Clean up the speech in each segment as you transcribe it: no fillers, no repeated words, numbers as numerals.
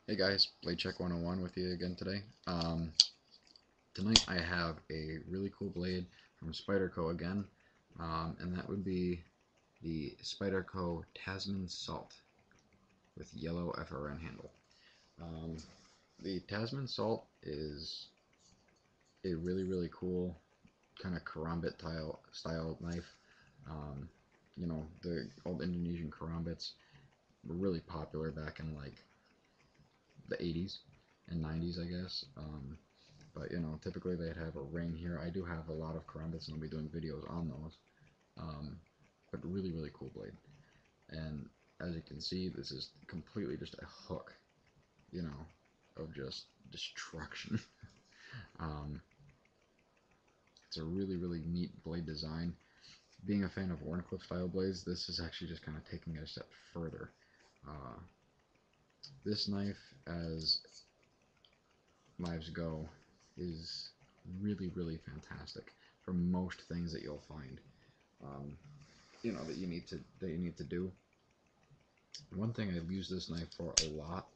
Hey guys, Blade Check 101 with you again today. Tonight I have a really cool blade from Spyderco again, and that would be the Spyderco Tasman Salt with yellow FRN handle. Um, the Tasman Salt is a really cool kind of karambit style knife. Um, the old Indonesian karambits were really popular back in like the 80s and 90s, I guess. But typically they'd have a ring here. I do have a lot of karambits, and I'll be doing videos on those. But really cool blade. And as you can see, this is completely just a hook, you know, of just destruction. um, it's a really neat blade design. Being a fan of Wharncliffe style blades, this is actually just kind of taking it a step further. Uh, this knife, as knives go, is really fantastic for most things that you'll find. Um, that you need to do. One thing I've used this knife for a lot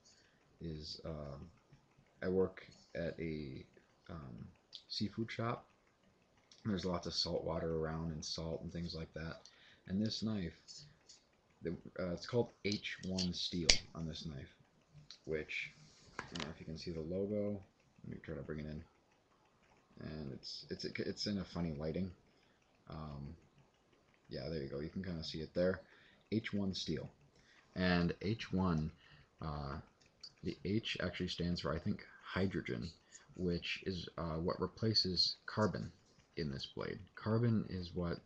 is I work at a um, seafood shop. There's lots of salt water around and salt and things like that. And this knife, it's called H1 steel on this knife, which, if you can see the logo, let me try to bring it in, and it's in a funny lighting. Um, yeah, there you go. You can kind of see it there. H1 steel, and H1, uh, the H actually stands for, I think, hydrogen, which is what replaces carbon in this blade. Carbon is what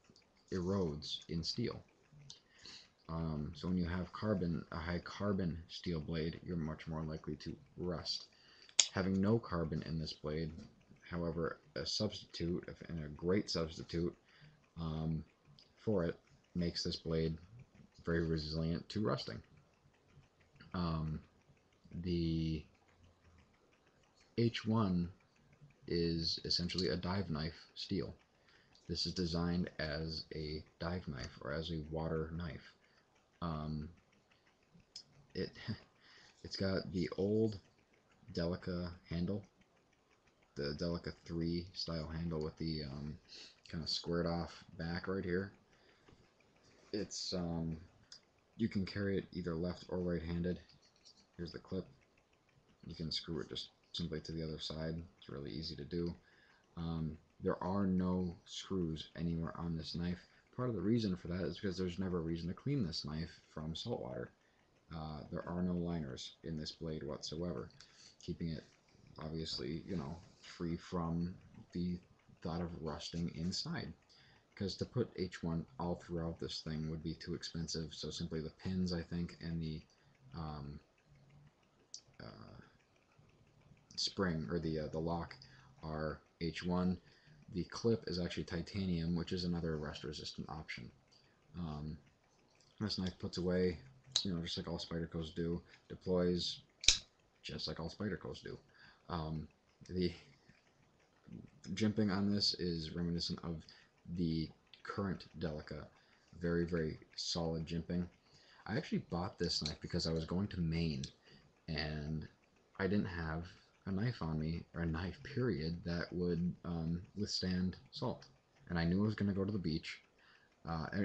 erodes in steel. So when you have a high carbon steel blade, you're much more likely to rust. Having no carbon in this blade, however, a substitute, and a great substitute for it, makes this blade very resilient to rusting. The H1 is essentially a dive knife steel. This is designed as a dive knife or as a water knife. It it's got the old Delica handle, the Delica 3 style handle with the kind of squared off back right here. It's you can carry it either left or right handed. Here's the clip. You can screw it just simply to the other side. It's really easy to do. There are no screws anywhere on this knife. Part of the reason for that is because there's never a reason to clean this knife from salt water. There are no liners in this blade whatsoever, keeping it obviously, free from the thought of rusting inside. Because to put H1 all throughout this thing would be too expensive, so simply the pins, I think, and the um, uh, spring, or the lock, are H1. The clip is actually titanium, which is another rust-resistant option. Um, this knife puts away, just like all Spydercos do, deploys just like all Spydercos do. The jimping on this is reminiscent of the current Delica. Very solid jimping. I actually bought this knife because I was going to Maine, and I didn't have a knife on me, or a knife period, that would withstand salt. And I knew I was going to go to the beach.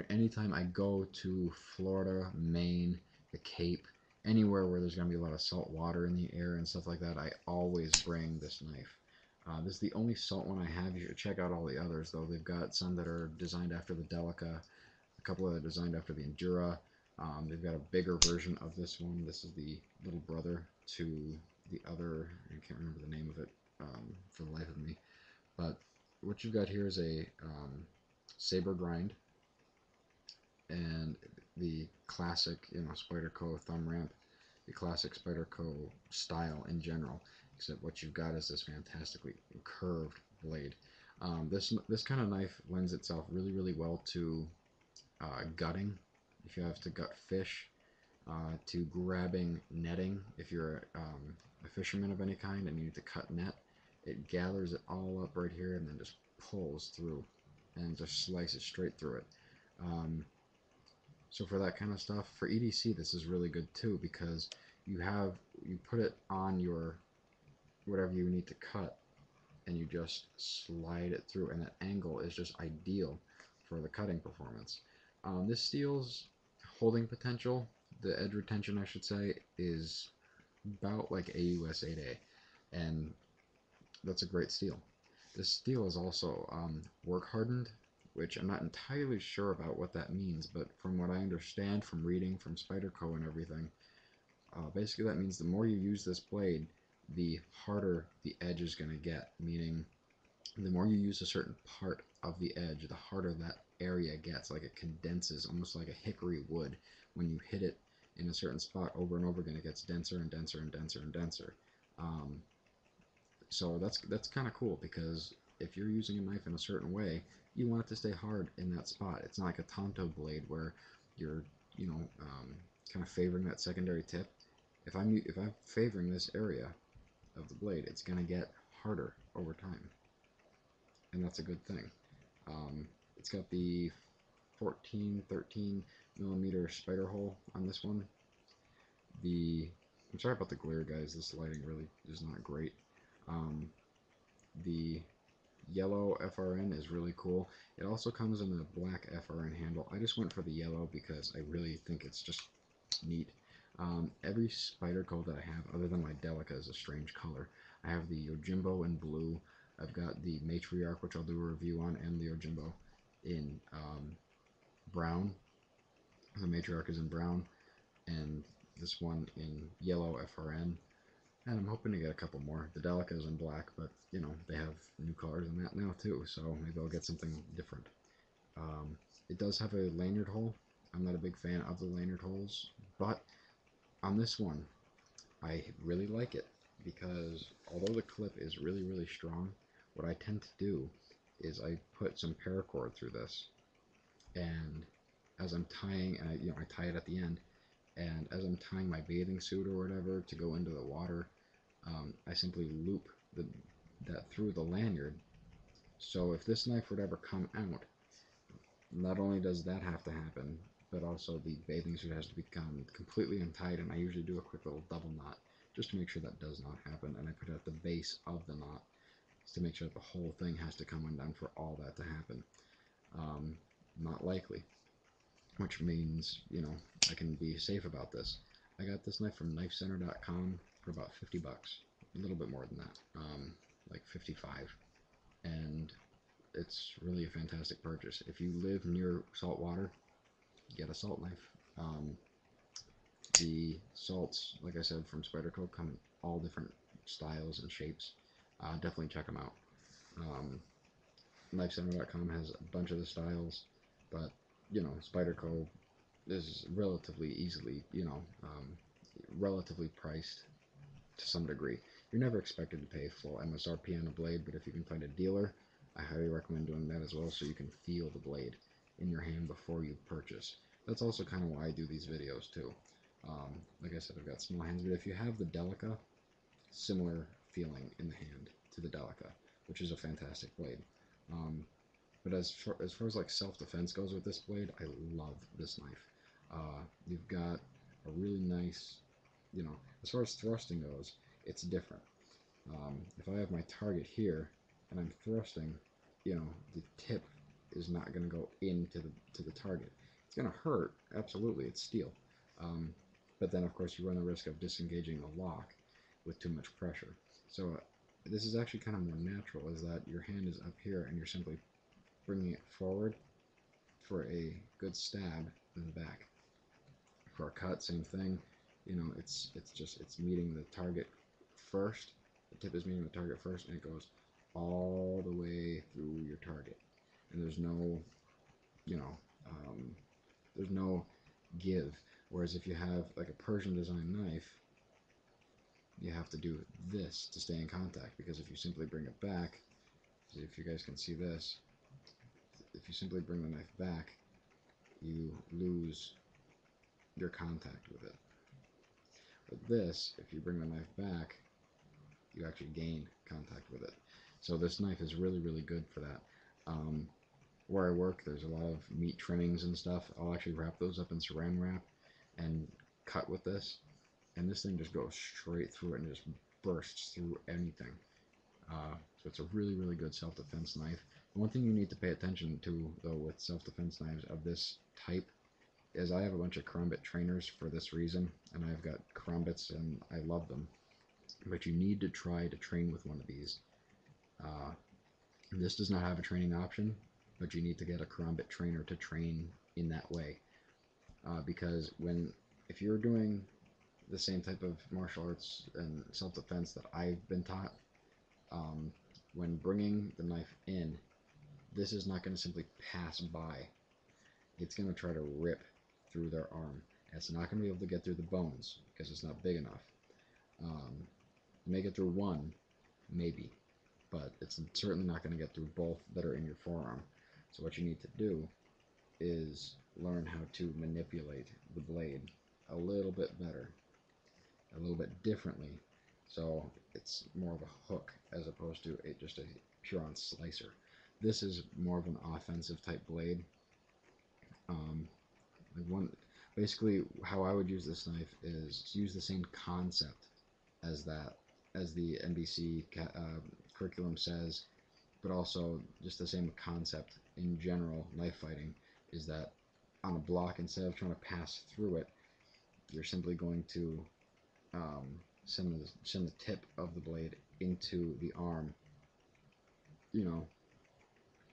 Anytime I go to Florida, Maine, the Cape, anywhere where there's going to be a lot of salt water in the air and stuff like that, I always bring this knife. This is the only salt one I have. You should check out all the others, though. They've got some that are designed after the Delica, a couple that are designed after the Endura. They've got a bigger version of this one. This is the little brother to the other. I can't remember the name of it for the life of me. But what you've got here is a saber grind, and the classic, Spyderco thumb ramp, the classic Spyderco style in general. Except what you've got is this fantastically curved blade. This kind of knife lends itself really well to gutting, if you have to gut fish, to grabbing netting, if you're a fisherman of any kind and you need to cut net. It gathers it all up right here and then just pulls through and just slices straight through it. So for that kind of stuff, for EDC, this is really good too, because you put it on your whatever you need to cut, and you just slide it through, and that angle is just ideal for the cutting performance. This steel's holding potential, the edge retention I should say, is about like AUS 8A, and that's a great steel. This steel is also work hardened, which I'm not entirely sure about what that means, but from what I understand from reading from Spyderco and everything, basically that means the more you use this blade, the harder the edge is going to get, meaning the more you use a certain part of the edge, the harder that area gets, like it condenses, almost like a hickory wood. When you hit it in a certain spot over and over again, it gets denser and denser and denser and denser. So that's kind of cool, because if you're using a knife in a certain way, you want it to stay hard in that spot. It's not like a Tonto blade where you're, kind of favoring that secondary tip. If I'm favoring this area of the blade, it's going to get harder over time, and that's a good thing. It's got the 13 millimeter spider hole on this one. I'm sorry about the glare, guys. This lighting really is not great. The yellow FRN is really cool. It also comes in a black FRN handle. I just went for the yellow because I really think it's just neat. Every Spyderco that I have, other than my Delica, is a strange color. I have the Yojimbo in blue. I've got the Matriarch, which I'll do a review on, and the Yojimbo in brown. The Matriarch is in brown, and this one in yellow FRN. And I'm hoping to get a couple more. The Delica is in black, but they have new colors in that now too, so maybe I'll get something different. It does have a lanyard hole. I'm not a big fan of the lanyard holes, but on this one, I really like it, because although the clip is really, really strong, what I tend to do is I put some paracord through this, and as I'm tying, and I tie it at the end, and as I'm tying my bathing suit or whatever to go into the water, I simply loop that through the lanyard. So if this knife would ever come out, not only does that have to happen, but also the bathing suit has to become completely untied, and I usually do a quick little double knot just to make sure that does not happen, and I put it at the base of the knot to make sure that the whole thing has to come undone for all that to happen. Not likely, which means, I can be safe about this. I got this knife from knifecenter.com for about 50 bucks, a little bit more than that, like 55, and it's really a fantastic purchase. If you live near salt water, get a salt knife. The salts, like I said, from Spyderco come in all different styles and shapes. Definitely check them out. Knifecenter.com has a bunch of the styles, but Spyderco is relatively easily, relatively priced to some degree. You're never expected to pay full MSRP on a blade, but if you can find a dealer, I highly recommend doing that as well, so you can feel the blade in your hand before you purchase. That's also kind of why I do these videos too. Like I said, I've got small hands, but if you have the Delica, similar feeling in the hand to the Delica, which is a fantastic blade. But as far as like self-defense goes with this blade, I love this knife. You've got a really nice, as far as thrusting goes, it's different. If I have my target here and I'm thrusting, the tip is not going to go into the target. It's going to hurt, absolutely, it's steel. But then, of course, you run the risk of disengaging the lock with too much pressure. So this is actually kind of more natural, is that your hand is up here and you're simply bringing it forward for a good stab in the back. For a cut, same thing. It's meeting the target first. The tip is meeting the target first, and it goes all the way through your target. And there's no, there's no give. Whereas if you have like a Persian design knife, you have to do this to stay in contact, because if you simply bring it back, if you guys can see this, if you simply bring the knife back, you lose your contact with it. But this, if you bring the knife back, you actually gain contact with it. So this knife is really, really good for that. Where I work, there's a lot of meat trimmings and stuff. I'll actually wrap those up in saran wrap and cut with this, and this thing just goes straight through it and just bursts through anything. So it's a really, really good self-defense knife. One thing you need to pay attention to, though, with self-defense knives of this type is I have a bunch of karambit trainers for this reason, and I've got karambits and I love them. But you need to try to train with one of these. This does not have a training option, but you need to get a karambit trainer to train in that way. Because if you're doing the same type of martial arts and self-defense that I've been taught, when bringing the knife in, this is not going to simply pass by. It's going to try to rip through their arm. It's not going to be able to get through the bones because it's not big enough. Make it through one, maybe, but it's certainly not going to get through both that are in your forearm. So what you need to do is learn how to manipulate the blade a little bit better, a little bit differently, so it's more of a hook as opposed to just a pure-on slicer. This is more of an offensive type blade. Basically, how I would use this knife is use the same concept as the NBC curriculum says, but also just the same concept in general. Knife fighting is that on a block, instead of trying to pass through it, you're simply going to send the tip of the blade into the arm,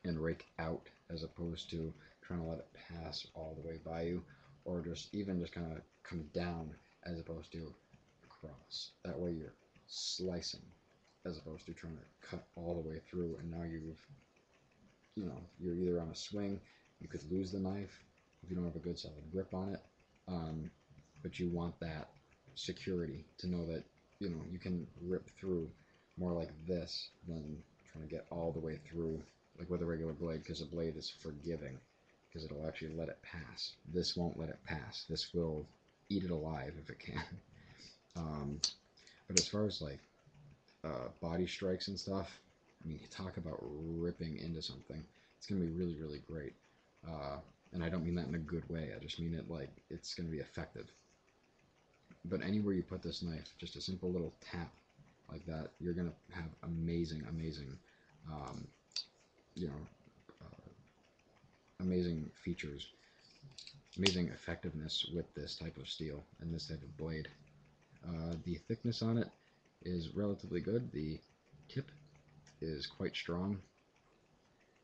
and rake out, as opposed to trying to let it pass all the way by you, or just kind of come down as opposed to across. That way you're slicing as opposed to trying to cut all the way through, and now you're either on a swing, you could lose the knife if you don't have a good solid grip on it, but you want that security to know that you can rip through more like this than trying to get all the way through like with a regular blade, because a blade is forgiving, because it'll actually let it pass. This won't let it pass. This will eat it alive if it can. But as far as like body strikes and stuff, I mean, you talk about ripping into something, it's going to be really, really great. And I don't mean that in a good way. I just mean it like it's going to be effective. But anywhere you put this knife, just a simple little tap like that, you're going to have amazing, amazing features, amazing effectiveness with this type of steel and this type of blade. The thickness on it is relatively good. The tip is quite strong.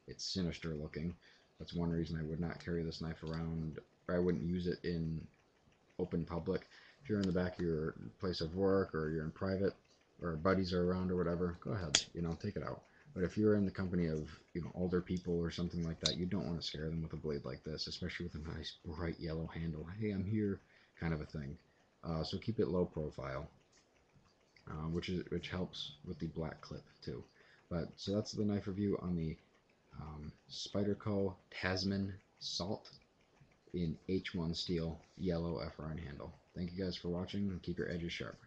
It's sinister looking. That's one reason I would not carry this knife around, or I wouldn't use it in open public. If you're in the back of your place of work, or you're in private, or buddies are around or whatever, go ahead, take it out. But if you're in the company of older people or something like that, you don't want to scare them with a blade like this, especially with a nice bright yellow handle. Hey, I'm here, kind of a thing. So keep it low profile, which helps with the black clip too. So that's the knife review on the Spyderco Tasman Salt in H1 steel yellow F-Rine handle. Thank you guys for watching, and keep your edges sharp.